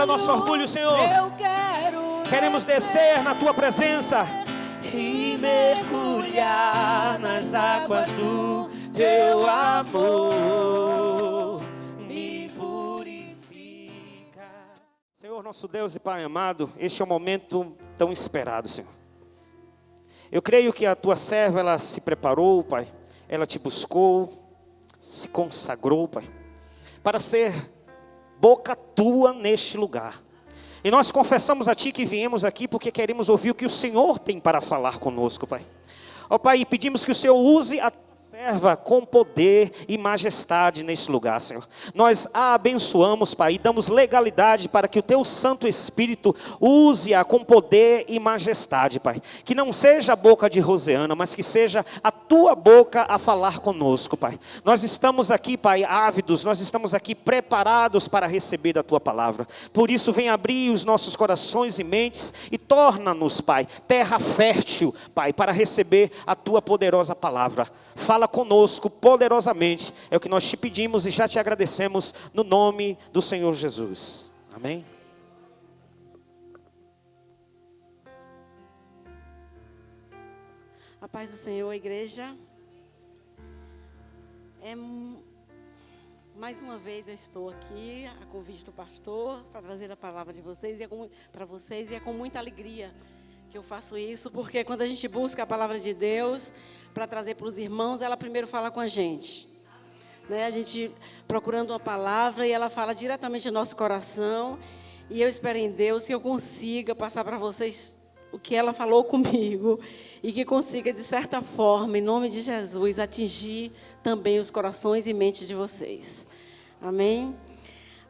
nosso orgulho, Senhor. Eu quero Queremos descer na tua presença e mergulhar nas águas do teu amor. Me purifica. Senhor, nosso Deus e Pai amado, este é um momento tão esperado, Senhor. Eu creio que a tua serva, ela se preparou, Pai. Ela te buscou, se consagrou, Pai, para ser boca tua neste lugar. E nós confessamos a Ti que viemos aqui porque queremos ouvir o que o Senhor tem para falar conosco, Pai. Ó Pai, pedimos que o Senhor use a serva com poder e majestade neste lugar, Senhor. Nós a abençoamos, Pai, e damos legalidade para que o Teu Santo Espírito use-a com poder e majestade, Pai. Que não seja a boca de Rosiana, mas que seja a Tua boca a falar conosco, Pai. Nós estamos aqui, Pai, ávidos, nós estamos aqui preparados para receber a Tua palavra. Por isso, vem abrir os nossos corações e mentes e torna-nos, Pai, terra fértil, Pai, para receber a Tua poderosa palavra. Fala conosco poderosamente, é o que nós te pedimos e já te agradecemos no nome do Senhor Jesus. Amém? A paz do Senhor, igreja. Mais uma vez eu estou aqui, a convite do pastor, para trazer a palavra de vocês para vocês, e é com muita alegria que eu faço isso, porque quando a gente busca a palavra de Deus para trazer para os irmãos, ela primeiro fala com a gente, né? A gente procurando uma palavra e ela fala diretamente no nosso coração, e eu espero em Deus que eu consiga passar para vocês o que ela falou comigo e que consiga, de certa forma, em nome de Jesus, atingir também os corações e mentes de vocês. Amém?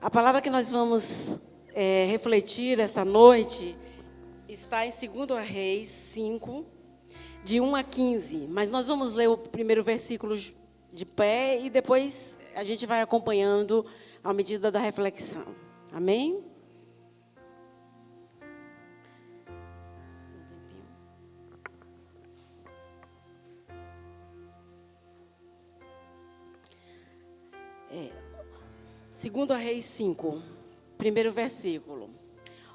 A palavra que nós vamos refletir esta noite está em 2 Reis 5, de 1 a 15. Mas nós vamos ler o primeiro versículo de pé e depois a gente vai acompanhando à medida da reflexão. Amém? Segundo Reis 5, primeiro versículo.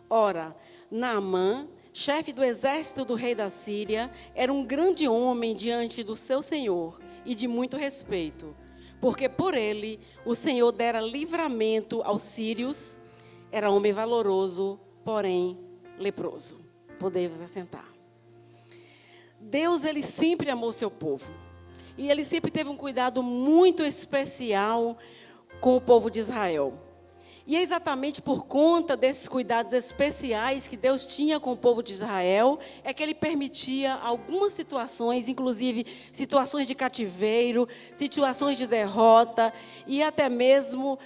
Ora, Naamã, chefe do exército do rei da Síria, era um grande homem diante do seu senhor e de muito respeito, porque por ele o Senhor dera livramento aos sírios. Era homem valoroso, porém leproso. Podemos assentar. Deus, ele sempre amou seu povo. E ele sempre teve um cuidado muito especial com o povo de Israel. E é exatamente por conta desses cuidados especiais que Deus tinha com o povo de Israel, é que ele permitia algumas situações, inclusive situações de cativeiro, situações de derrota e até mesmo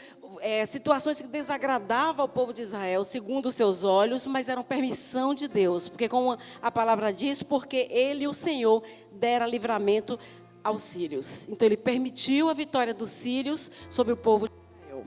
situações que desagradavam ao povo de Israel, segundo os seus olhos, mas eram permissão de Deus, porque como a palavra diz, porque ele, o Senhor, dera livramento aos sírios. Então ele permitiu a vitória dos sírios sobre o povo de Israel.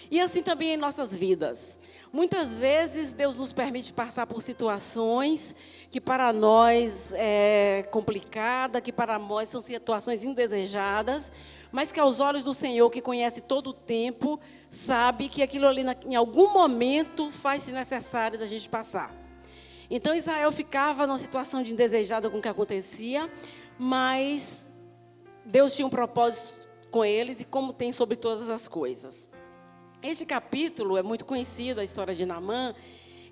E assim também em nossas vidas. Muitas vezes Deus nos permite passar por situações que para nós é complicada, que para nós são situações indesejadas, mas que aos olhos do Senhor, que conhece todo o tempo, sabe que aquilo ali em algum momento faz-se necessário da gente passar. Então Israel ficava numa situação de indesejada com o que acontecia, mas Deus tinha um propósito com eles e como tem sobre todas as coisas. Este capítulo é muito conhecido, a história de Naamã.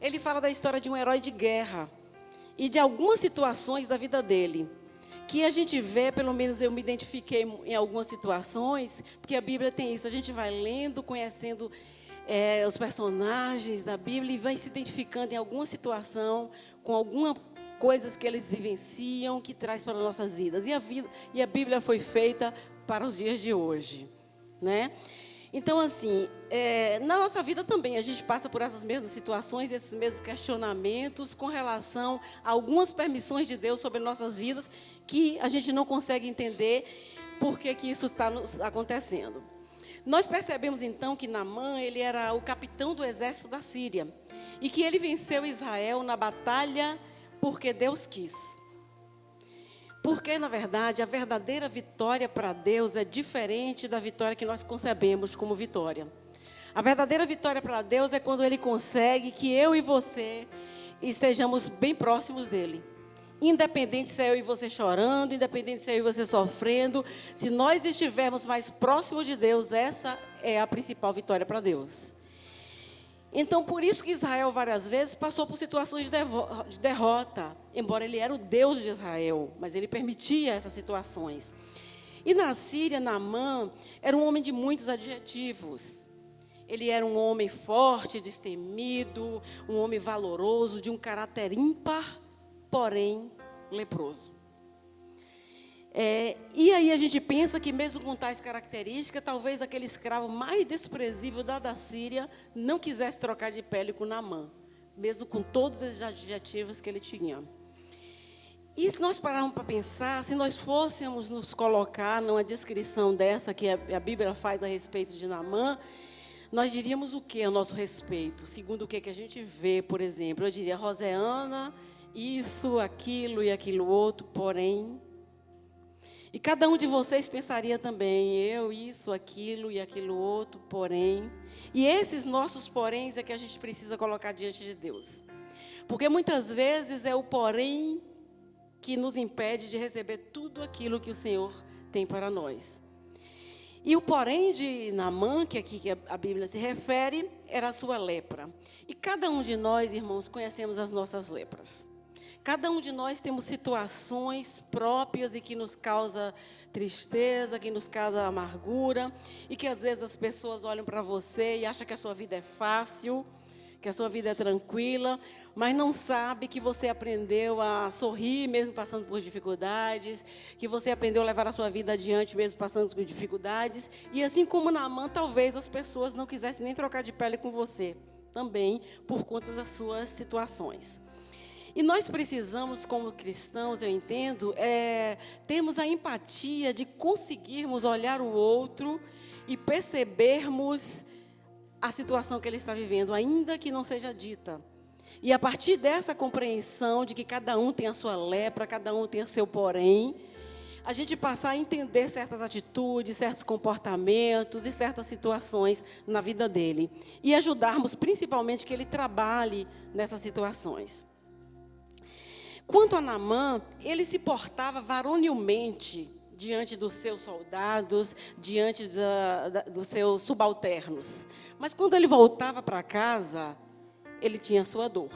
Ele fala da história de um herói de guerra e de algumas situações da vida dele, que a gente vê, pelo menos eu me identifiquei em algumas situações, porque a Bíblia tem isso, a gente vai lendo, conhecendo os personagens da Bíblia e vai se identificando em alguma situação, com alguma coisas que eles vivenciam, que traz para as nossas vidas. E a Bíblia foi feita para os dias de hoje, né? Então, assim, na nossa vida também, a gente passa por essas mesmas situações, esses mesmos questionamentos com relação a algumas permissões de Deus sobre nossas vidas, que a gente não consegue entender por que isso está acontecendo. Nós percebemos, então, que Naamã, ele era o capitão do exército da Síria, e que ele venceu Israel na batalha porque Deus quis. Porque, na verdade, a verdadeira vitória para Deus é diferente da vitória que nós concebemos como vitória. A verdadeira vitória para Deus é quando Ele consegue que eu e você estejamos bem próximos dEle. Independente se é eu e você chorando, independente se é eu e você sofrendo, se nós estivermos mais próximos de Deus, essa é a principal vitória para Deus. Então, por isso que Israel várias vezes passou por situações de derrota, embora ele era o Deus de Israel, mas ele permitia essas situações. E na Síria, Naamã era um homem de muitos adjetivos. Ele era um homem forte, destemido, um homem valoroso, de um caráter ímpar, porém leproso. E aí a gente pensa que mesmo com tais características, talvez aquele escravo mais desprezível da Síria não quisesse trocar de pele com Naamã, mesmo com todos esses adjetivos que ele tinha. E se nós pararmos para pensar, se nós fôssemos nos colocar numa descrição dessa que a Bíblia faz a respeito de Naamã, nós diríamos o que a nosso respeito? Segundo o que a gente vê, por exemplo, eu diria, Roseana, isso, aquilo e aquilo outro, porém. E cada um de vocês pensaria também, eu, isso, aquilo e aquilo outro, porém. E esses nossos poréns é que a gente precisa colocar diante de Deus. Porque muitas vezes é o porém que nos impede de receber tudo aquilo que o Senhor tem para nós. E o porém de Naamã, que aqui a Bíblia se refere, era a sua lepra. E cada um de nós, irmãos, conhecemos as nossas lepras. Cada um de nós temos situações próprias e que nos causa tristeza, que nos causa amargura, e que às vezes as pessoas olham para você e acham que a sua vida é fácil, que a sua vida é tranquila, mas não sabe que você aprendeu a sorrir mesmo passando por dificuldades, que você aprendeu a levar a sua vida adiante mesmo passando por dificuldades, e assim como Naamã, talvez as pessoas não quisessem nem trocar de pele com você, também por conta das suas situações. E nós precisamos, como cristãos, eu entendo, termos a empatia de conseguirmos olhar o outro e percebermos a situação que ele está vivendo, ainda que não seja dita. E a partir dessa compreensão de que cada um tem a sua lepra, cada um tem o seu porém, a gente passar a entender certas atitudes, certos comportamentos e certas situações na vida dele. E ajudarmos principalmente que ele trabalhe nessas situações. Quanto a Naamã, ele se portava varonilmente diante dos seus soldados, diante dos seus subalternos. Mas quando ele voltava para casa, ele tinha sua dor.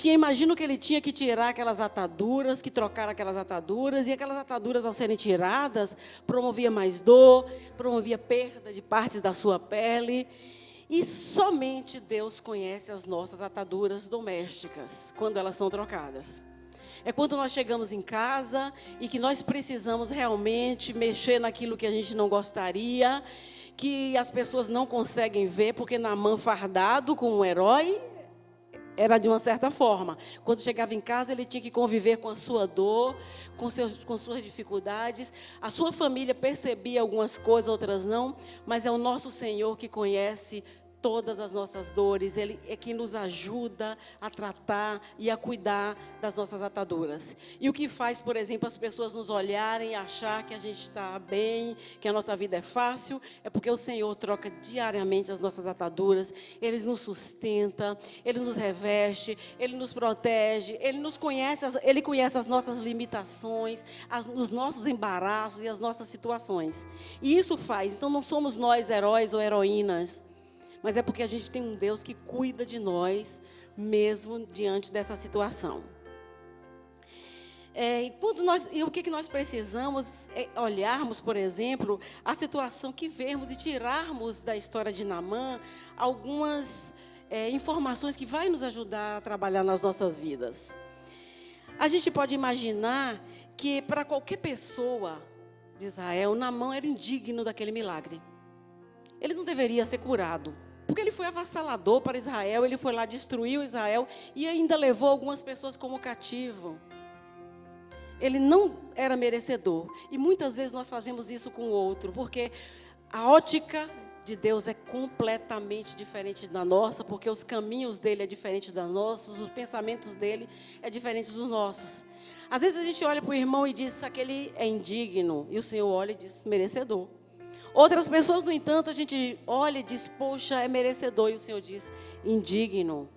Imagino que ele tinha que tirar aquelas ataduras, que trocar aquelas ataduras, e aquelas ataduras, ao serem tiradas, promovia mais dor, promovia perda de partes da sua pele. E somente Deus conhece as nossas ataduras domésticas, quando elas são trocadas. É quando nós chegamos em casa e que nós precisamos realmente mexer naquilo que a gente não gostaria, que as pessoas não conseguem ver, porque Naamã fardado como um herói, era de uma certa forma. Quando chegava em casa, ele tinha que conviver com a sua dor, com suas dificuldades. A sua família percebia algumas coisas, outras não, mas é o nosso Senhor que conhece todas as nossas dores. Ele é quem nos ajuda a tratar e a cuidar das nossas ataduras. E o que faz, por exemplo, as pessoas nos olharem e achar que a gente está bem, que a nossa vida é fácil, é porque o Senhor troca diariamente as nossas ataduras. Ele nos sustenta, Ele nos reveste, Ele nos protege, Ele conhece as nossas limitações, os nossos embaraços e as nossas situações. E isso faz, então não somos nós heróis ou heroínas, mas é porque a gente tem um Deus que cuida de nós, mesmo diante dessa situação. E o que nós precisamos é olharmos, por exemplo, a situação que vemos e tirarmos da história de Naamã algumas informações que vai nos ajudar a trabalhar nas nossas vidas. A gente pode imaginar que para qualquer pessoa de Israel, Naamã era indigno daquele milagre. Ele não deveria ser curado. Porque ele foi avassalador para Israel, ele foi lá, destruiu Israel e ainda levou algumas pessoas como cativo. Ele não era merecedor. E muitas vezes nós fazemos isso com o outro, porque a ótica de Deus é completamente diferente da nossa, porque os caminhos dele é diferente dos nossos, os pensamentos dele é diferente dos nossos. Às vezes a gente olha para o irmão e diz, aquele é indigno, e o Senhor olha e diz, merecedor. Outras pessoas, no entanto, a gente olha e diz, poxa, é merecedor. E o Senhor diz, indigno.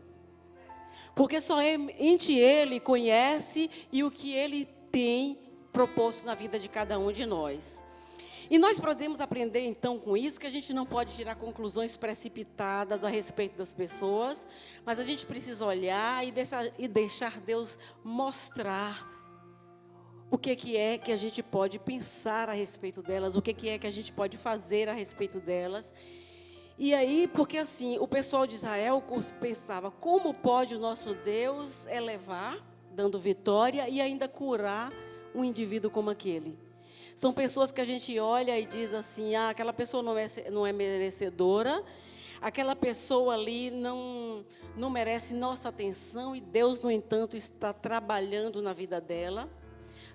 Porque somente Ele conhece e o que Ele tem proposto na vida de cada um de nós. E nós podemos aprender então com isso que a gente não pode tirar conclusões precipitadas a respeito das pessoas, mas a gente precisa olhar e deixar Deus mostrar o que é que a gente pode pensar a respeito delas, o que é que a gente pode fazer a respeito delas. E aí, porque assim, o pessoal de Israel pensava, como pode o nosso Deus elevar, dando vitória e ainda curar um indivíduo como aquele? São pessoas que a gente olha e diz assim, aquela pessoa não é merecedora, aquela pessoa ali não merece nossa atenção e Deus, no entanto, está trabalhando na vida dela.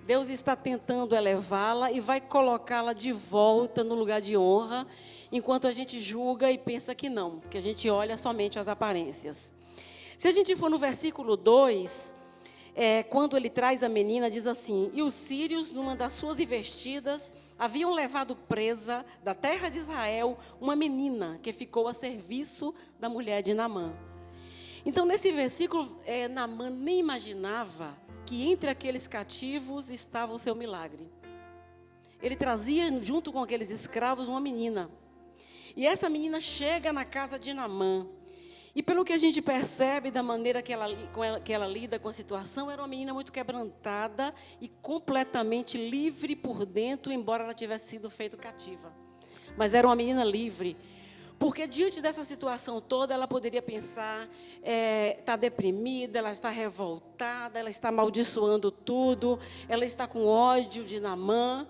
Deus está tentando elevá-la e vai colocá-la de volta no lugar de honra, enquanto a gente julga e pensa que não, que a gente olha somente as aparências. Se a gente for no versículo 2... quando ele traz a menina, diz assim, e os sírios, numa das suas investidas, haviam levado presa da terra de Israel uma menina que ficou a serviço da mulher de Naamã. Então, nesse versículo, Naamã nem imaginava que entre aqueles cativos estava o seu milagre. Ele trazia, junto com aqueles escravos, uma menina. E essa menina chega na casa de Naamã. E pelo que a gente percebe da maneira que ela lida com a situação, era uma menina muito quebrantada e completamente livre por dentro, embora ela tivesse sido feita cativa. Mas era uma menina livre, porque diante dessa situação toda, ela poderia pensar, está deprimida, ela está revoltada, ela está amaldiçoando tudo, ela está com ódio de Naamã.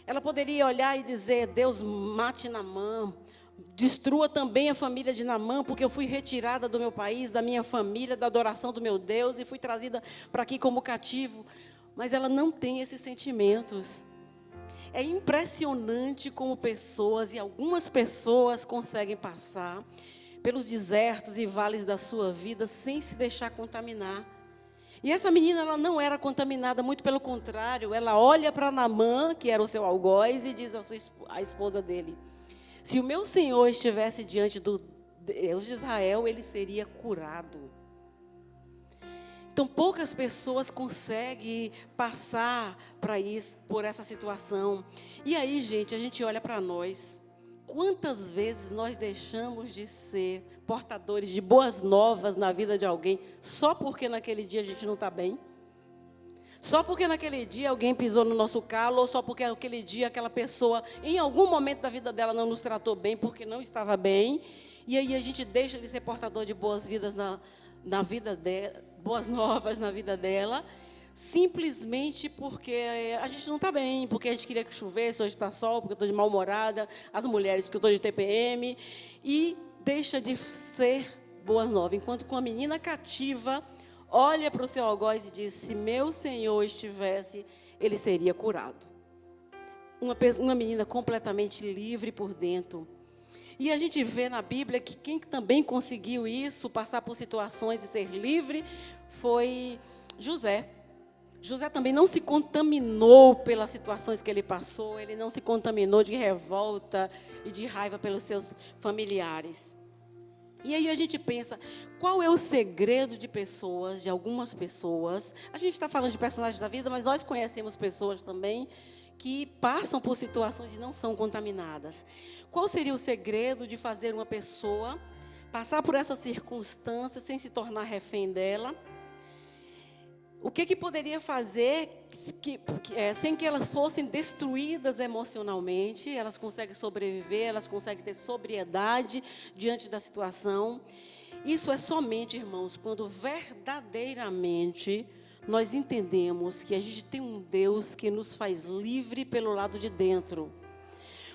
Ela poderia olhar e dizer, Deus mate Naamã, destrua também a família de Naamã, porque eu fui retirada do meu país, da minha família, da adoração do meu Deus, e fui trazida para aqui como cativo. Mas ela não tem esses sentimentos. É impressionante como pessoas, e algumas pessoas conseguem passar pelos desertos e vales da sua vida sem se deixar contaminar. E essa menina, ela não era contaminada, muito pelo contrário, ela olha para Naamã, que era o seu algoz, e diz à esposa dele, se o meu Senhor estivesse diante do Deus de Israel, ele seria curado. Então, poucas pessoas conseguem passar por essa situação. E aí, gente, a gente olha para nós. Quantas vezes nós deixamos de ser portadores de boas novas na vida de alguém, só porque naquele dia a gente não está bem? Só porque naquele dia alguém pisou no nosso calo, ou só porque naquele dia aquela pessoa, em algum momento da vida dela, não nos tratou bem, porque não estava bem. E aí a gente deixa de ser portador de boas vidas na vida dela, boas novas na vida dela, simplesmente porque a gente não está bem, porque a gente queria que chovesse, hoje está sol, porque eu estou de mal-humorada, as mulheres porque eu estou de TPM, e deixa de ser boas novas. Enquanto com a menina cativa, olha para o seu algoz e diz, se meu Senhor estivesse, ele seria curado. Uma menina completamente livre por dentro. E a gente vê na Bíblia que quem também conseguiu isso, passar por situações e ser livre, foi José. José também não se contaminou pelas situações que ele passou, ele não se contaminou de revolta e de raiva pelos seus familiares. E aí a gente pensa, qual é o segredo de algumas pessoas? A gente está falando de personagens da vida, mas nós conhecemos pessoas também que passam por situações e não são contaminadas. Qual seria o segredo de fazer uma pessoa passar por essa circunstância sem se tornar refém dela? O que poderia fazer sem que elas fossem destruídas emocionalmente? Elas conseguem sobreviver, elas conseguem ter sobriedade diante da situação. Isso é somente, irmãos, quando verdadeiramente nós entendemos que a gente tem um Deus que nos faz livre pelo lado de dentro.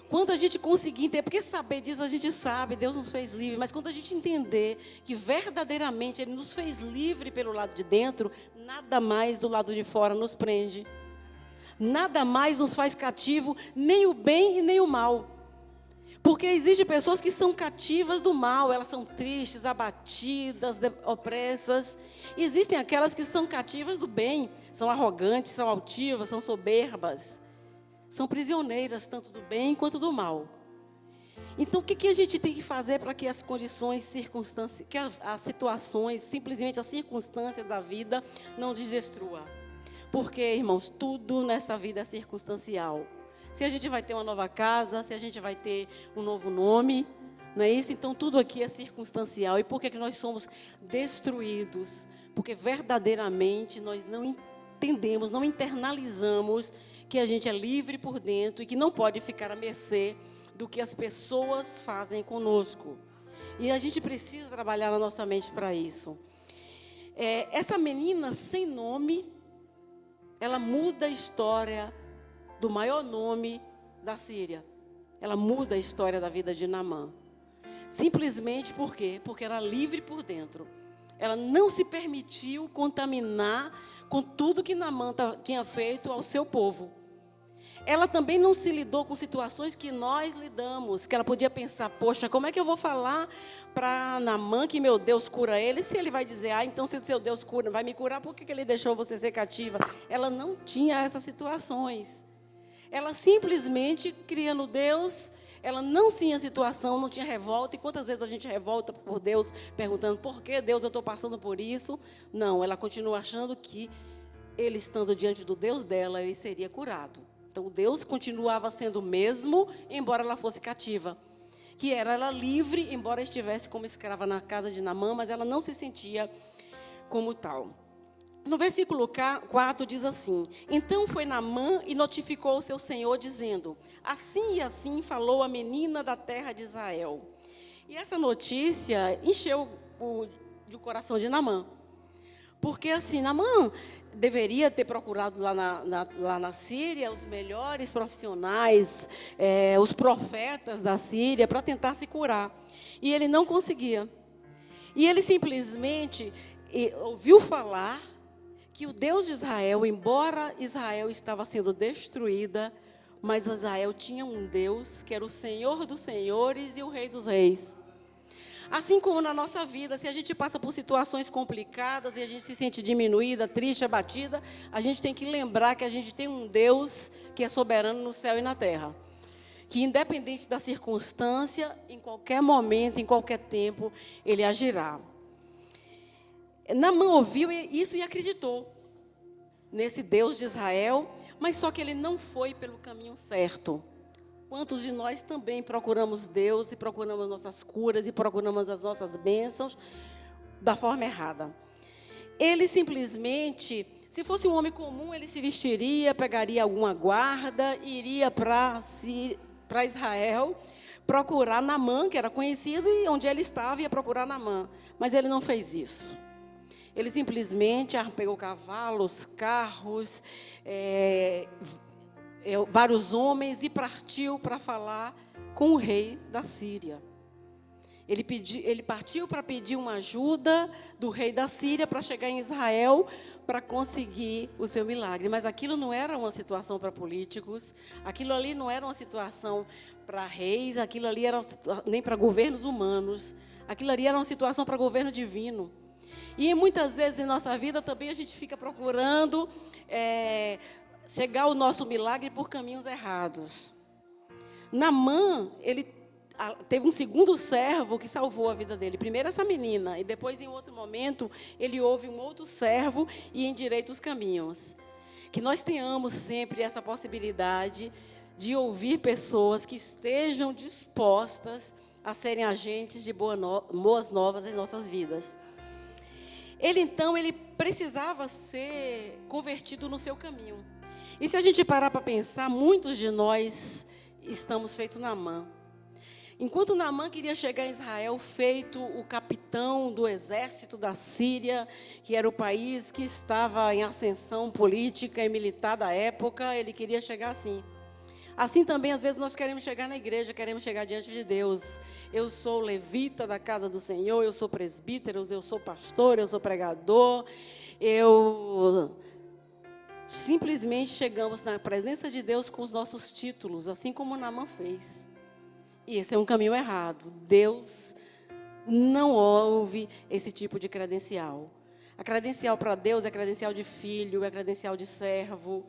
Quando a gente conseguir entender, porque saber disso a gente sabe, Deus nos fez livre, mas quando a gente entender que verdadeiramente Ele nos fez livre pelo lado de dentro, nada mais do lado de fora nos prende. Nada mais nos faz cativo, nem o bem e nem o mal. Porque existem pessoas que são cativas do mal, elas são tristes, abatidas, opressas. E existem aquelas que são cativas do bem, são arrogantes, são altivas, são soberbas. São prisioneiras tanto do bem quanto do mal. Então, o que a gente tem que fazer para que as condições, circunstâncias, que as situações, simplesmente as circunstâncias da vida não nos destrua? Porque, irmãos, tudo nessa vida é circunstancial. Se a gente vai ter uma nova casa, se a gente vai ter um novo nome, não é isso? Então, tudo aqui é circunstancial. E por que nós somos destruídos? Porque verdadeiramente nós não entendemos, não internalizamos que a gente é livre por dentro e que não pode ficar à mercê do que as pessoas fazem conosco. E a gente precisa trabalhar na nossa mente para isso. Essa menina sem nome, ela muda a história do maior nome da Síria. Ela muda a história da vida de Naamã. Simplesmente por quê? Porque era livre por dentro. Ela não se permitiu contaminar com tudo que Naamã tinha feito ao seu povo. Ela também não se lidou com situações que nós lidamos, que ela podia pensar, poxa, como é que eu vou falar para Naamã que meu Deus cura ele, se ele vai dizer, então se o seu Deus cura, vai me curar, por que ele deixou você ser cativa? Ela não tinha essas situações. Ela simplesmente cria no Deus, ela não tinha situação, não tinha revolta. E quantas vezes a gente revolta por Deus, perguntando, por que Deus eu estou passando por isso? Não, ela continua achando que ele estando diante do Deus dela, ele seria curado. Então, Deus continuava sendo o mesmo, embora ela fosse cativa. Que era ela livre, embora estivesse como escrava na casa de Naamã, mas ela não se sentia como tal. No versículo 4 diz assim: então foi Naamã e notificou o seu senhor, dizendo, assim e assim falou a menina da terra de Israel. E essa notícia encheu o coração de Naamã. Porque assim, Naamã deveria ter procurado lá na Síria os melhores profissionais, os profetas da Síria, para tentar se curar. E ele não conseguia. E ele simplesmente ouviu falar que o Deus de Israel, embora Israel estava sendo destruída, mas Israel tinha um Deus que era o Senhor dos senhores e o Rei dos reis. Assim como na nossa vida, se a gente passa por situações complicadas e a gente se sente diminuída, triste, abatida, a gente tem que lembrar que a gente tem um Deus que é soberano no céu e na terra. Que independente da circunstância, em qualquer momento, em qualquer tempo, Ele agirá. Naamã ouviu isso e acreditou nesse Deus de Israel, mas só que ele não foi pelo caminho certo. Quantos de nós também procuramos Deus e procuramos nossas curas e procuramos as nossas bênçãos da forma errada? Ele simplesmente, se fosse um homem comum, ele se vestiria, pegaria alguma guarda, iria para Israel, procurar Naamã, que era conhecido, e onde ele estava ia procurar Naamã. Mas ele não fez isso. Ele simplesmente pegou cavalos, carros, vários homens e partiu para falar com o rei da Síria. Ele partiu para pedir uma ajuda do rei da Síria para chegar em Israel para conseguir o seu milagre. Mas aquilo não era uma situação para políticos, aquilo ali não era uma situação para reis, aquilo ali era nem para governos humanos, aquilo ali era uma situação para governo divino. E muitas vezes em nossa vida também a gente fica procurando chegar ao nosso milagre por caminhos errados. Naamã, ele teve um segundo servo que salvou a vida dele. Primeiro essa menina, e depois em outro momento, ele ouve um outro servo e endireita os caminhos. Que nós tenhamos sempre essa possibilidade de ouvir pessoas que estejam dispostas a serem agentes de boas novas em nossas vidas. Ele precisava ser convertido no seu caminho. E se a gente parar para pensar, muitos de nós estamos feito Naamã. Enquanto Naamã queria chegar em Israel, feito o capitão do exército da Síria, que era o país que estava em ascensão política e militar da época, ele queria chegar assim. Assim também, às vezes, nós queremos chegar na igreja, queremos chegar diante de Deus. Eu sou levita da casa do Senhor, eu sou presbítero, eu sou pastor, eu sou pregador. Simplesmente chegamos na presença de Deus com os nossos títulos, assim como Naamã fez. E esse é um caminho errado. Deus não ouve esse tipo de credencial. A credencial para Deus é credencial de filho, é credencial de servo,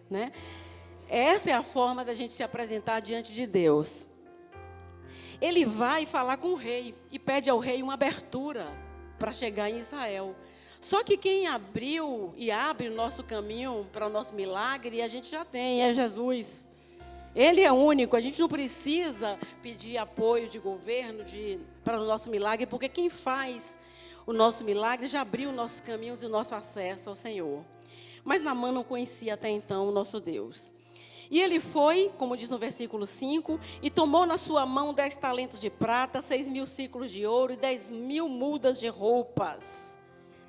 né? Essa é a forma da gente se apresentar diante de Deus. ele vai falar com o rei e pede ao rei uma abertura para chegar em Israel. Só que quem abriu e abre o nosso caminho para o nosso milagre, a gente já tem, é Jesus. Ele é único, a gente não precisa pedir apoio de governo para o nosso milagre, porque quem faz o nosso milagre já abriu nossos caminhos e o nosso acesso ao Senhor. Mas Naamã não conhecia até então o nosso Deus. E ele foi, como diz no versículo 5, e tomou na sua mão 10 talentos de prata, 6.000 ciclos de ouro e 10.000 mudas de roupas.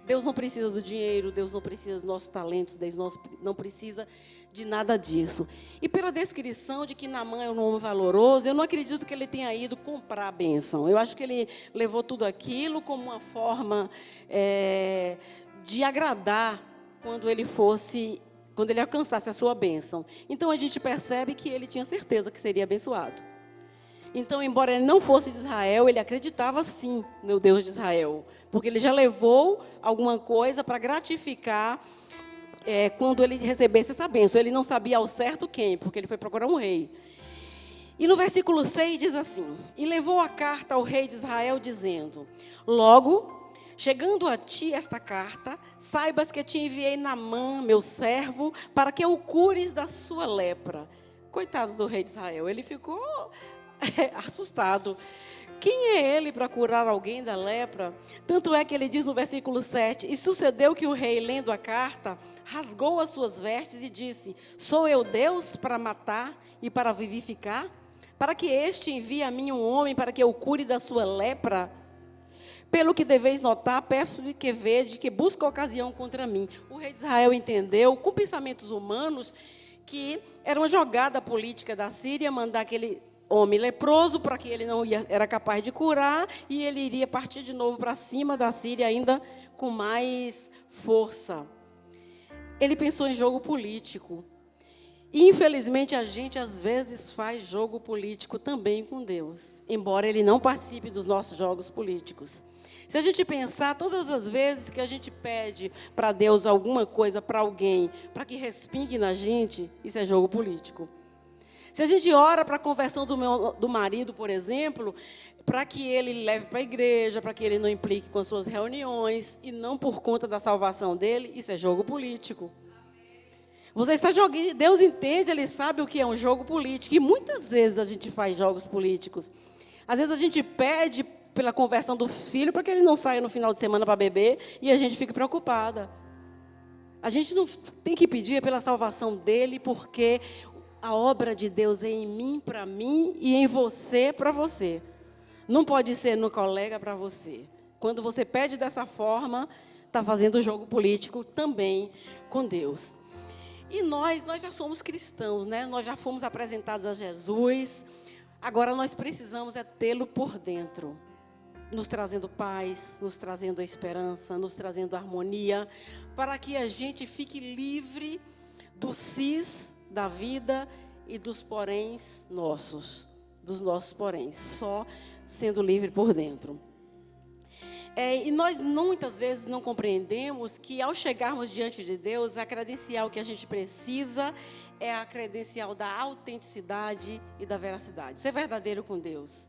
Deus não precisa do dinheiro, Deus não precisa dos nossos talentos, Deus não precisa de nada disso. E pela descrição de que Naamã é um homem valoroso, eu não acredito que ele tenha ido comprar a bênção. Eu acho que ele levou tudo aquilo como uma forma de agradar quando ele alcançasse a sua bênção. Então a gente percebe que ele tinha certeza que seria abençoado. Então, embora ele não fosse de Israel, ele acreditava sim no Deus de Israel, porque ele já levou alguma coisa para gratificar quando ele recebesse essa bênção. Ele não sabia ao certo quem, porque ele foi procurar um rei. E no versículo 6 diz assim: e levou a carta ao rei de Israel, dizendo: logo, chegando a ti esta carta, saibas que te enviei Naamã, meu servo, para que o cures da sua lepra. Coitado do rei de Israel, ele ficou assustado. Quem é ele para curar alguém da lepra? Tanto é que ele diz no versículo 7, e sucedeu que o rei, lendo a carta, rasgou as suas vestes e disse: sou eu Deus para matar e para vivificar? Para que este envie a mim um homem para que eu cure da sua lepra? Pelo que deveis notar, peço que vede que busca ocasião contra mim. O rei de Israel entendeu, com pensamentos humanos, que era uma jogada política da Síria mandar aquele homem leproso, para que ele não era capaz de curar, e ele iria partir de novo para cima da Síria, ainda com mais força. Ele pensou em jogo político. E, infelizmente, a gente, às vezes, faz jogo político também com Deus, embora Ele não participe dos nossos jogos políticos. Se a gente pensar, todas as vezes que a gente pede para Deus alguma coisa, para alguém, para que respingue na gente, isso é jogo político. Se a gente ora para a conversão do marido, por exemplo, para que ele leve para a igreja, para que ele não implique com as suas reuniões, e não por conta da salvação dele, isso é jogo político. Você está jogando, Deus entende, Ele sabe o que é um jogo político, e muitas vezes a gente faz jogos políticos. Às vezes a gente pede pela conversão do filho, para que ele não saia no final de semana para beber, e a gente fica preocupada. A gente não tem que pedir pela salvação dele, porque a obra de Deus é em mim, para mim, e em você, para você. Não pode ser no colega para você. Quando você pede dessa forma, está fazendo jogo político também com Deus. E nós já somos cristãos, né? Nós já fomos apresentados a Jesus. Agora nós precisamos tê-lo por dentro, nos trazendo paz, nos trazendo a esperança, nos trazendo harmonia, para que a gente fique livre do sis da vida e dos poréns nossos, dos nossos poréns, só sendo livre por dentro. E nós muitas vezes não compreendemos que ao chegarmos diante de Deus, a credencial que a gente precisa é a credencial da autenticidade e da veracidade. Ser verdadeiro com Deus.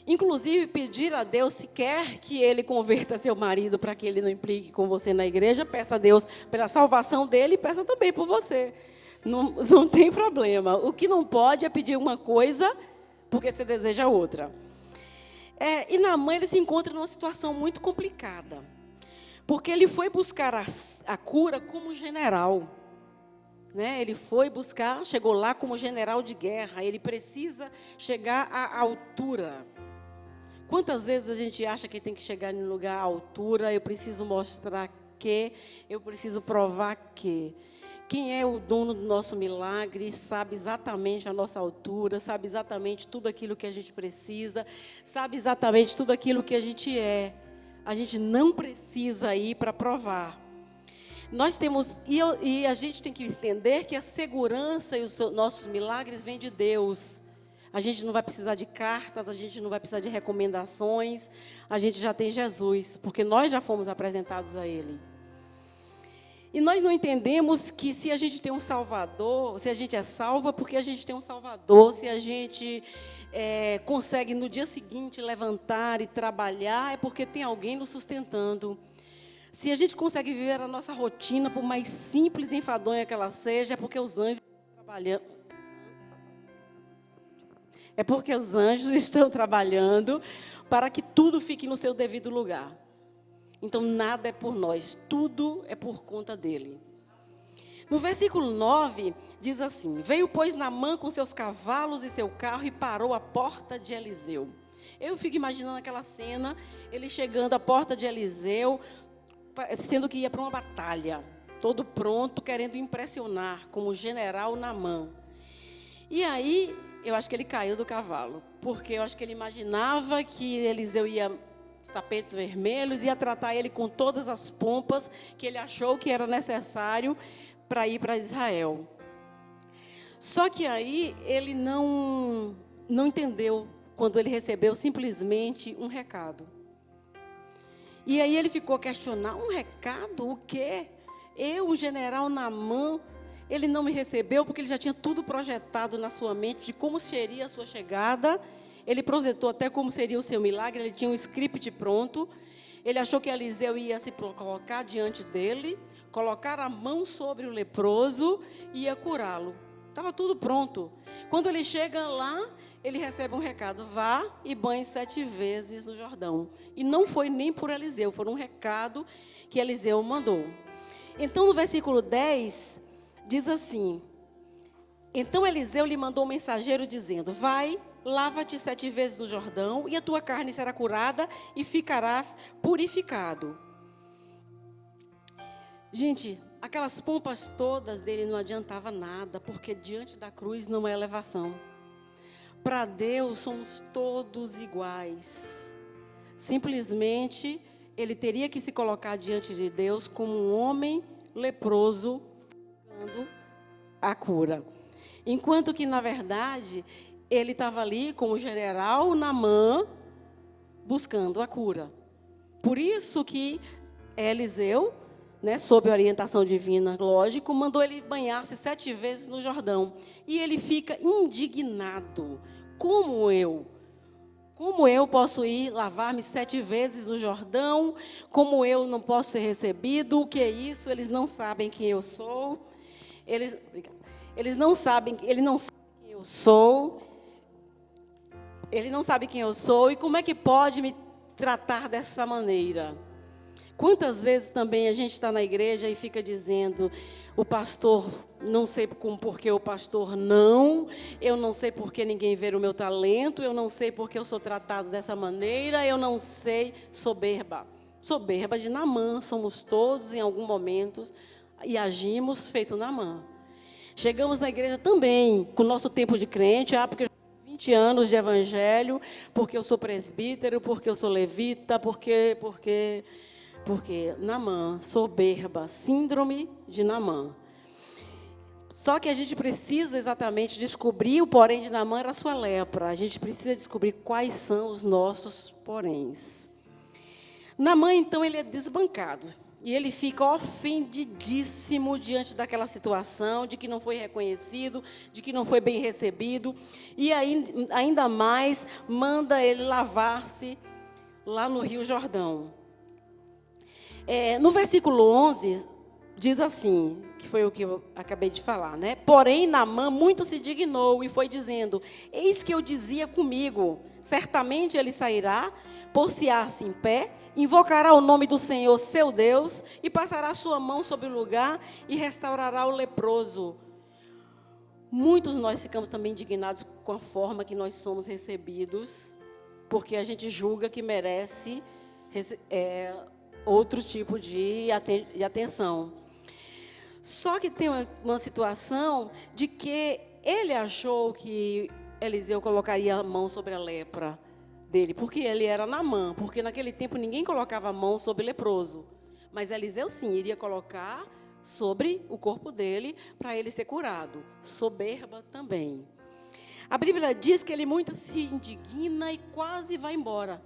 Inclusive, pedir a Deus, se quer que Ele converta seu marido para que ele não implique com você na igreja, peça a Deus pela salvação dele e peça também por você. Não tem problema. O que não pode é pedir uma coisa porque você deseja outra. E Naamã, ele se encontra numa situação muito complicada, porque ele foi buscar a cura como general, né? Ele foi buscar, chegou lá como general de guerra, ele precisa chegar à altura. Quantas vezes a gente acha que tem que chegar em um lugar à altura, eu preciso mostrar que, eu preciso provar que. Quem é o dono do nosso milagre sabe exatamente a nossa altura, sabe exatamente tudo aquilo que a gente precisa, sabe exatamente tudo aquilo que a gente é. A gente não precisa ir para provar. Nós temos, e a gente tem que entender que a segurança e os nossos milagres vêm de Deus. A gente não vai precisar de cartas, a gente não vai precisar de recomendações, a gente já tem Jesus, porque nós já fomos apresentados a Ele. E nós não entendemos que se a gente tem um Salvador, se a gente é salvo, é porque a gente tem um Salvador. Se a gente consegue no dia seguinte levantar e trabalhar, é porque tem alguém nos sustentando. Se a gente consegue viver a nossa rotina, por mais simples e enfadonha que ela seja, é porque os anjos estão trabalhando. É porque os anjos estão trabalhando para que tudo fique no seu devido lugar. Então, nada é por nós, tudo é por conta dele. No versículo 9, diz assim: Veio, pois, Naamã com seus cavalos e seu carro e parou à porta de Eliseu. Eu fico imaginando aquela cena, ele chegando à porta de Eliseu, sendo que ia para uma batalha, todo pronto, querendo impressionar, como o general Naamã. E aí, eu acho que ele caiu do cavalo, porque eu acho que ele imaginava que Eliseu ia tapetes vermelhos, ia tratar ele com todas as pompas que ele achou que era necessário para ir para Israel. Só que aí ele não entendeu quando ele recebeu simplesmente um recado. E aí ele ficou a questionar: um recado? O quê? Eu, o general Naamã, ele não me recebeu porque ele já tinha tudo projetado na sua mente de como seria a sua chegada. Ele projetou até como seria o seu milagre, ele tinha um script pronto. Ele achou que Eliseu ia se colocar diante dele, colocar a mão sobre o leproso e ia curá-lo. Estava tudo pronto. Quando ele chega lá, ele recebe um recado: vá e banhe 7 vezes no Jordão. E não foi nem por Eliseu, foi um recado que Eliseu mandou. Então, no versículo 10, diz assim: Então Eliseu lhe mandou um mensageiro dizendo: vai, lava-te 7 vezes no Jordão, e a tua carne será curada, e ficarás purificado. Gente, aquelas pompas todas dele não adiantava nada, porque diante da cruz não é elevação. Para Deus somos todos iguais. Simplesmente, ele teria que se colocar diante de Deus como um homem leproso, buscando a cura. Enquanto que, na verdade, ele estava ali com o general Naamã, buscando a cura. Por isso que Eliseu, sob a orientação divina, lógico, mandou ele banhar-se 7 vezes no Jordão. E ele fica indignado. Como eu posso ir lavar-me 7 vezes no Jordão? Como eu não posso ser recebido? O que é isso? Eles não sabem quem eu sou. Eles não sabem, ele não sabe quem eu sou. Ele não sabe quem eu sou. E como é que pode me tratar dessa maneira? Quantas vezes também a gente está na igreja e fica dizendo: o pastor, não sei porque o pastor não, eu não sei porque ninguém vê o meu talento, eu não sei porque eu sou tratado dessa maneira, eu não sei. Soberba de Naamã, somos todos em algum momento e agimos feito Naamã. Chegamos na igreja também, com o nosso tempo de crente, porque eu tenho 20 anos de evangelho, porque eu sou presbítero, porque eu sou levita, porque Naamã, soberba, síndrome de Naamã. Só que a gente precisa exatamente descobrir, o porém de Naamã era a sua lepra. A gente precisa descobrir quais são os nossos poréns. Naamã, então, ele é desbancado. E ele fica ofendidíssimo diante daquela situação, de que não foi reconhecido, de que não foi bem recebido. E ainda mais, manda ele lavar-se lá no Rio Jordão. No versículo 11, diz assim, que foi o que eu acabei de falar, Porém, Naamã muito se dignou e foi dizendo: eis que eu dizia comigo, certamente ele sairá, por-se-á-se em pé, invocará o nome do Senhor, seu Deus, e passará sua mão sobre o lugar e restaurará o leproso. Muitos de nós ficamos também indignados com a forma que nós somos recebidos, porque a gente julga que merece outro tipo de atenção. Só que tem uma situação de que ele achou que Eliseu colocaria a mão sobre a lepra dele, porque ele era Naamã, porque naquele tempo ninguém colocava a mão sobre leproso. Mas Eliseu, sim, iria colocar sobre o corpo dele para ele ser curado. Soberba também. A Bíblia diz que ele muito se indigna e quase vai embora.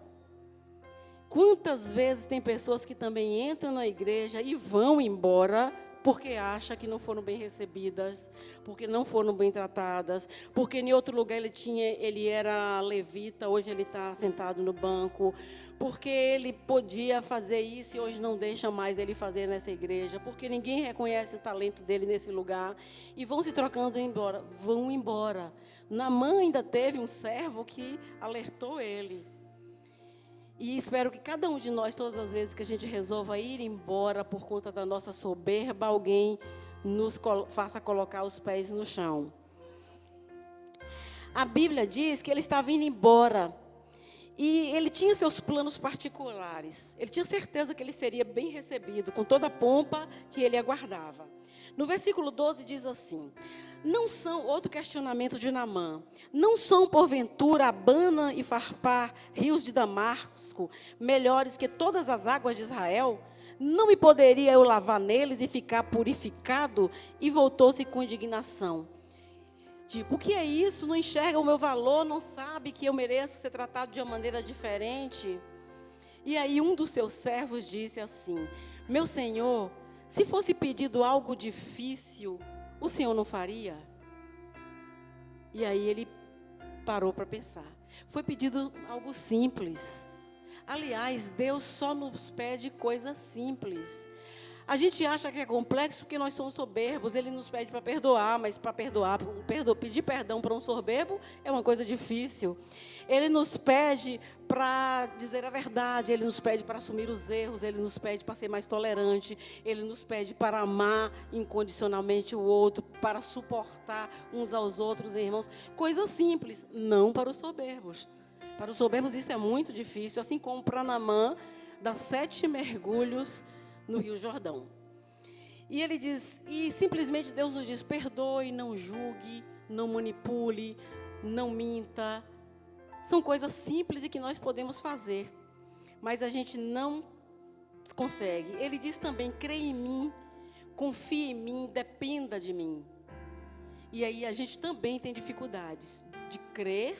Quantas vezes tem pessoas que também entram na igreja e vão embora porque acha que não foram bem recebidas, porque não foram bem tratadas, porque em outro lugar ele era levita, hoje ele está sentado no banco, porque ele podia fazer isso e hoje não deixa mais ele fazer nessa igreja, porque ninguém reconhece o talento dele nesse lugar, e vão se trocando embora, vão embora. Naamã ainda teve um servo que alertou ele. E espero que cada um de nós, todas as vezes que a gente resolva ir embora por conta da nossa soberba, alguém nos faça colocar os pés no chão. A Bíblia diz que ele estava indo embora. E ele tinha seus planos particulares. Ele tinha certeza que ele seria bem recebido, com toda a pompa que ele aguardava. No versículo 12 diz assim: não são, outro questionamento de Naamã, não são porventura Abana e Farpar, rios de Damasco, melhores que todas as águas de Israel? Não me poderia eu lavar neles e ficar purificado? E voltou-se com indignação. Tipo, o que é isso? Não enxerga o meu valor, não sabe que eu mereço ser tratado de uma maneira diferente? E aí um dos seus servos disse assim: meu senhor, se fosse pedido algo difícil, o senhor não faria? E aí ele parou para pensar. Foi pedido algo simples. Aliás, Deus só nos pede coisas simples. A gente acha que é complexo porque nós somos soberbos. Ele nos pede para perdoar, mas para pedir perdão para um soberbo é uma coisa difícil. Ele nos pede para dizer a verdade, ele nos pede para assumir os erros, ele nos pede para ser mais tolerante, ele nos pede para amar incondicionalmente o outro, para suportar uns aos outros, irmãos. Coisas simples, não para os soberbos. Para os soberbos isso é muito difícil, assim como para Naamã dar 7 mergulhos no Rio Jordão. E ele diz, e simplesmente Deus nos diz: perdoe, não julgue, não manipule, não minta. São coisas simples e que nós podemos fazer, mas a gente não consegue. Ele diz também: creia em mim, confie em mim, dependa de mim. E aí a gente também tem dificuldades de crer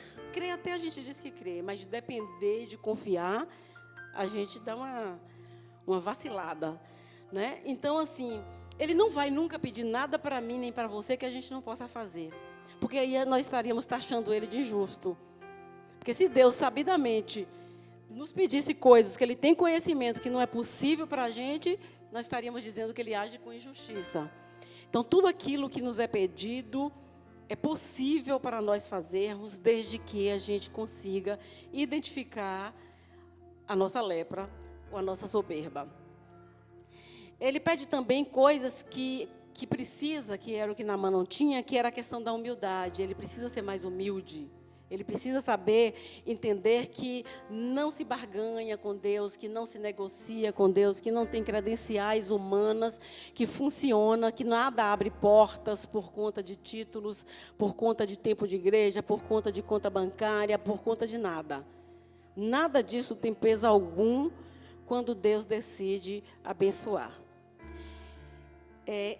até a gente diz que crê, mas de depender, de confiar, a gente dá uma vacilada, né? Então, assim, ele não vai nunca pedir nada para mim nem para você que a gente não possa fazer, porque aí nós estaríamos taxando ele de injusto. Porque se Deus sabidamente nos pedisse coisas que ele tem conhecimento que não é possível para a gente, nós estaríamos dizendo que ele age com injustiça. Então, tudo aquilo que nos é pedido é possível para nós fazermos, desde que a gente consiga identificar a nossa lepra ou a nossa soberba. Ele pede também coisas que precisa, que era o que Naamã não tinha, que era a questão da humildade. Ele precisa ser mais humilde. Ele precisa saber, entender que não se barganha com Deus, que não se negocia com Deus, que não tem credenciais humanas, que funciona, que nada abre portas por conta de títulos, por conta de tempo de igreja, por conta de conta bancária, por conta de nada. Nada disso tem peso algum quando Deus decide abençoar.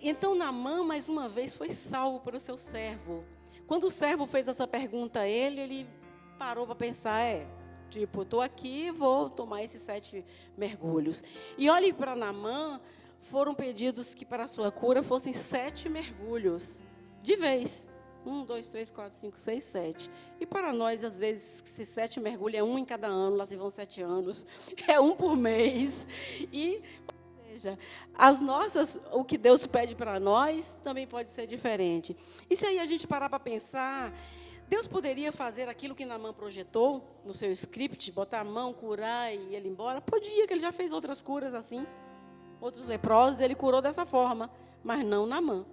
Então, Naamã, mais uma vez, foi salvo pelo seu servo. Quando o servo fez essa pergunta a ele parou para pensar, estou aqui, vou tomar esses 7 mergulhos. E olhe para Naamã, foram pedidos que para a sua cura fossem 7 mergulhos, de vez. 1, 2, 3, 4, 5, 6, 7. E para nós, às vezes, se 7 mergulhos é 1 em cada ano, lá se vão 7 anos, é 1 por mês. E, ou seja, o que Deus pede para nós também pode ser diferente. E se aí a gente parar para pensar, Deus poderia fazer aquilo que Naamã projetou no seu script, botar a mão, curar e ele ir embora? Podia, que ele já fez outras curas assim. Outros leprosos, ele curou dessa forma, mas não Naamã.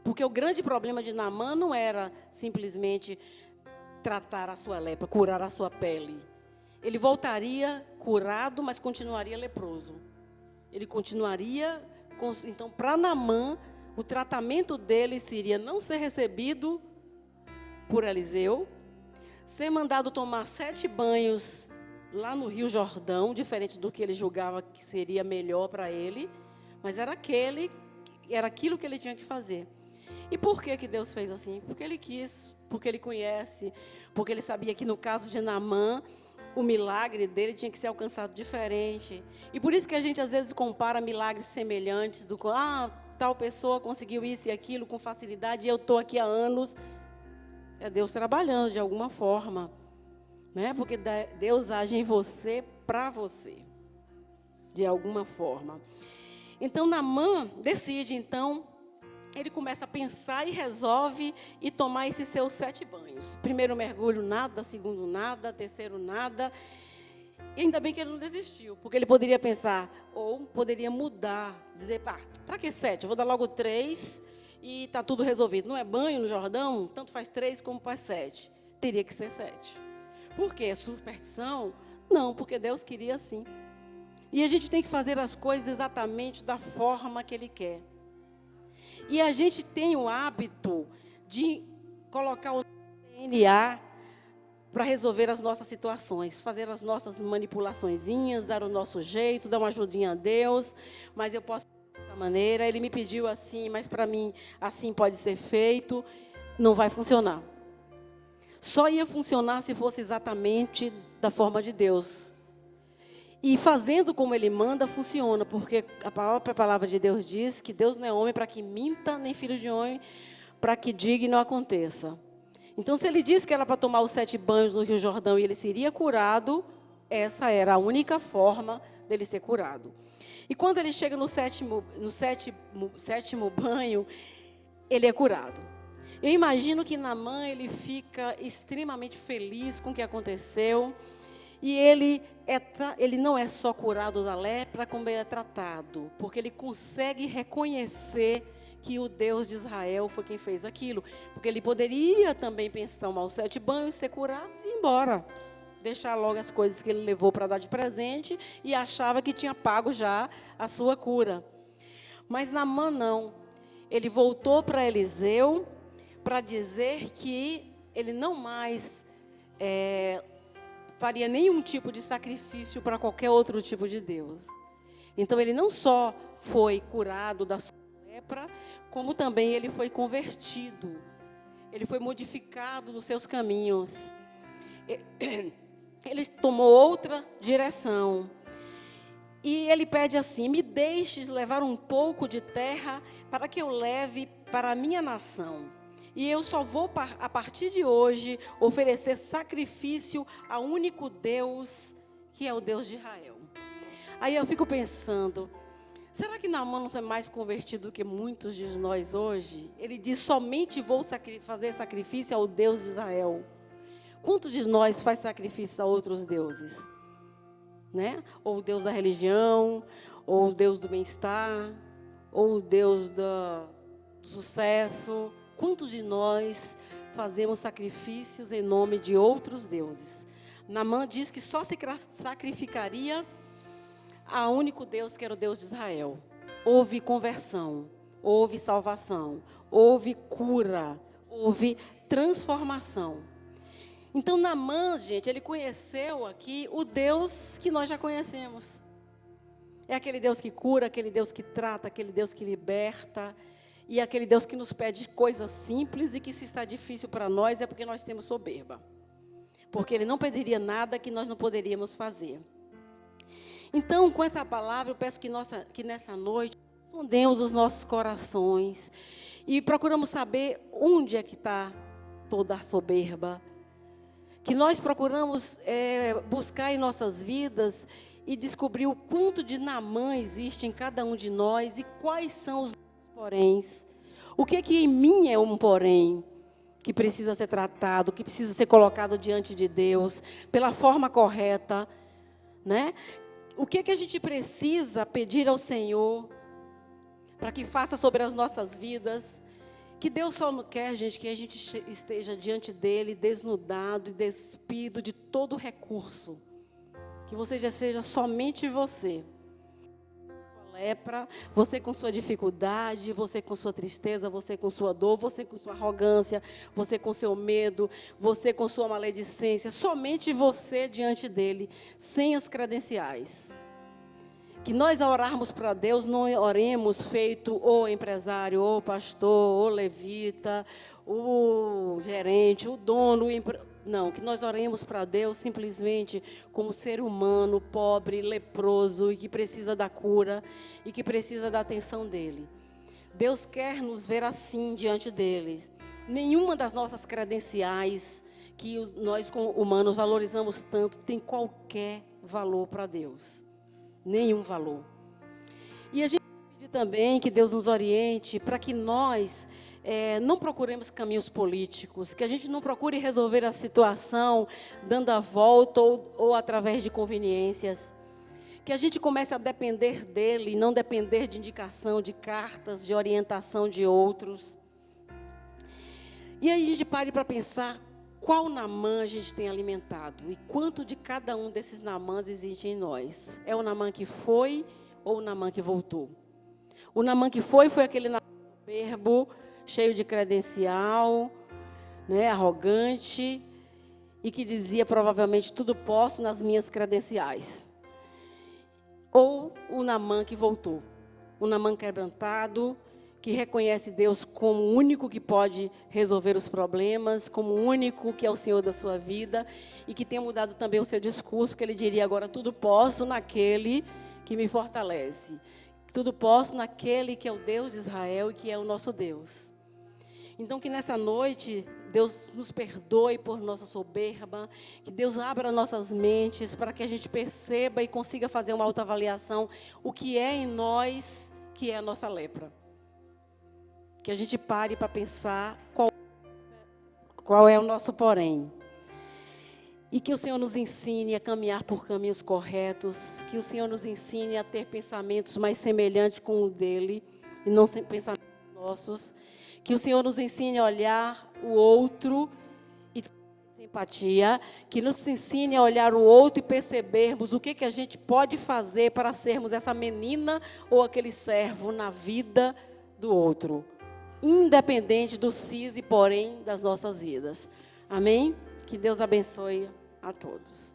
Porque o grande problema de Naamã não era simplesmente tratar a sua lepra, curar a sua pele. Ele voltaria curado, mas continuaria leproso. Ele continuaria... Então, para Naamã, o tratamento dele seria não ser recebido por Eliseu, ser mandado tomar 7 banhos lá no Rio Jordão, diferente do que ele julgava que seria melhor para ele, mas era aquilo que ele tinha que fazer. E por que Deus fez assim? Porque ele quis, porque ele conhece, porque ele sabia que no caso de Naamã, o milagre dele tinha que ser alcançado diferente. E por isso que a gente às vezes compara milagres semelhantes, tal pessoa conseguiu isso e aquilo com facilidade e eu estou aqui há anos. É Deus trabalhando de alguma forma, né? Porque Deus age em você, para você, de alguma forma. Então, Naamã decide, então, ele começa a pensar e resolve e tomar esses seus 7 banhos. Primeiro mergulho, nada. Segundo, nada. Terceiro, nada. E ainda bem que ele não desistiu, porque ele poderia pensar, ou poderia mudar, dizer, para que 7? Eu vou dar logo 3 e está tudo resolvido. Não é banho no Jordão? Tanto faz 3 como faz 7. Teria que ser 7. Por quê? Superstição? Não, porque Deus queria assim. E a gente tem que fazer as coisas exatamente da forma que Ele quer. E a gente tem o hábito de colocar o DNA para resolver as nossas situações, fazer as nossas manipulaçõezinhas, dar o nosso jeito, dar uma ajudinha a Deus, mas eu posso fazer dessa maneira, Ele me pediu assim, mas para mim assim pode ser feito, não vai funcionar. Só ia funcionar se fosse exatamente da forma de Deus. E fazendo como Ele manda, funciona, porque a própria palavra de Deus diz que Deus não é homem para que minta, nem filho de homem para que diga e não aconteça. Então, se Ele disse que era para tomar os 7 banhos no Rio Jordão e ele seria curado, essa era a única forma dele ser curado. E quando ele chega no sétimo banho, ele é curado. Eu imagino que Naamã, ele fica extremamente feliz com o que aconteceu. E ele não é só curado da lepra, como ele é tratado. Porque ele consegue reconhecer que o Deus de Israel foi quem fez aquilo. Porque ele poderia também pensar, tomar os 7 banhos, ser curado e ir embora. Deixar logo as coisas que ele levou para dar de presente e achava que tinha pago já a sua cura. Mas Naamã não. Ele voltou para Eliseu para dizer que ele não mais faria nenhum tipo de sacrifício para qualquer outro tipo de Deus. Então ele não só foi curado da sua lepra, como também ele foi convertido. Ele foi modificado dos seus caminhos. Ele tomou outra direção. E ele pede assim: me deixes levar um pouco de terra para que eu leve para a minha nação. E eu só vou, a partir de hoje, oferecer sacrifício ao único Deus, que é o Deus de Israel. Aí eu fico pensando, será que Naamã não é mais convertido do que muitos de nós hoje? Ele diz, somente vou fazer sacrifício ao Deus de Israel. Quantos de nós faz sacrifício a outros deuses? Né? Ou o Deus da religião, ou o Deus do bem-estar, ou o Deus do sucesso. Quantos de nós fazemos sacrifícios em nome de outros deuses? Naamã diz que só se sacrificaria a único Deus, que era o Deus de Israel. Houve conversão, houve salvação, houve cura, houve transformação. Então, Naamã, gente, ele conheceu aqui o Deus que nós já conhecemos. É aquele Deus que cura, aquele Deus que trata, aquele Deus que liberta. E aquele Deus que nos pede coisas simples e que se está difícil para nós é porque nós temos soberba. Porque Ele não pediria nada que nós não poderíamos fazer. Então, com essa palavra, eu peço que nessa noite, sondemos os nossos corações e procuramos saber onde é que está toda a soberba. Que nós procuramos buscar em nossas vidas e descobrir o quanto de Naamã existe em cada um de nós e quais são os poréns. O que em mim é um porém que precisa ser tratado, que precisa ser colocado diante de Deus pela forma correta, né? O que a gente precisa pedir ao Senhor para que faça sobre as nossas vidas? Que Deus só não quer, gente, que a gente esteja diante dele desnudado e despido de todo recurso. Que você já seja somente você. Lepra, você com sua dificuldade, você com sua tristeza, você com sua dor, você com sua arrogância, você com seu medo, você com sua maledicência, somente você diante dele, sem as credenciais. Que nós ao orarmos para Deus, não oremos feito o empresário, o pastor, o levita, o gerente, o dono, não, que nós oremos para Deus simplesmente como ser humano, pobre, leproso e que precisa da cura e que precisa da atenção dele. Deus quer nos ver assim diante dele. Nenhuma das nossas credenciais que nós como humanos valorizamos tanto tem qualquer valor para Deus. Nenhum valor. E a gente pede também que Deus nos oriente para que nós não procuremos caminhos políticos, que a gente não procure resolver a situação dando a volta ou através de conveniências. Que a gente comece a depender dele, não depender de indicação, de cartas, de orientação de outros. E aí a gente pare para pensar qual Naamã a gente tem alimentado e quanto de cada um desses Naamãs existe em nós. É o Naamã que foi ou o Naamã que voltou? O Naamã que foi aquele Naamã soberbo, cheio de credencial, né, arrogante, e que dizia provavelmente tudo posso nas minhas credenciais. Ou o Naamã que voltou, o Naamã quebrantado, que reconhece Deus como o único que pode resolver os problemas, como o único que é o Senhor da sua vida, e que tem mudado também o seu discurso, que ele diria agora, tudo posso naquele que me fortalece. Tudo posso naquele que é o Deus de Israel e que é o nosso Deus. Então, que nessa noite, Deus nos perdoe por nossa soberba, que Deus abra nossas mentes para que a gente perceba e consiga fazer uma autoavaliação o que é em nós que é a nossa lepra. Que a gente pare para pensar qual é o nosso porém. E que o Senhor nos ensine a caminhar por caminhos corretos, que o Senhor nos ensine a ter pensamentos mais semelhantes com o dele, e não pensamentos nossos. Que o Senhor nos ensine a olhar o outro e ter simpatia, que nos ensine a olhar o outro e percebermos o que a gente pode fazer para sermos essa menina ou aquele servo na vida do outro, independente do cis e porém das nossas vidas. Amém? Que Deus abençoe a todos.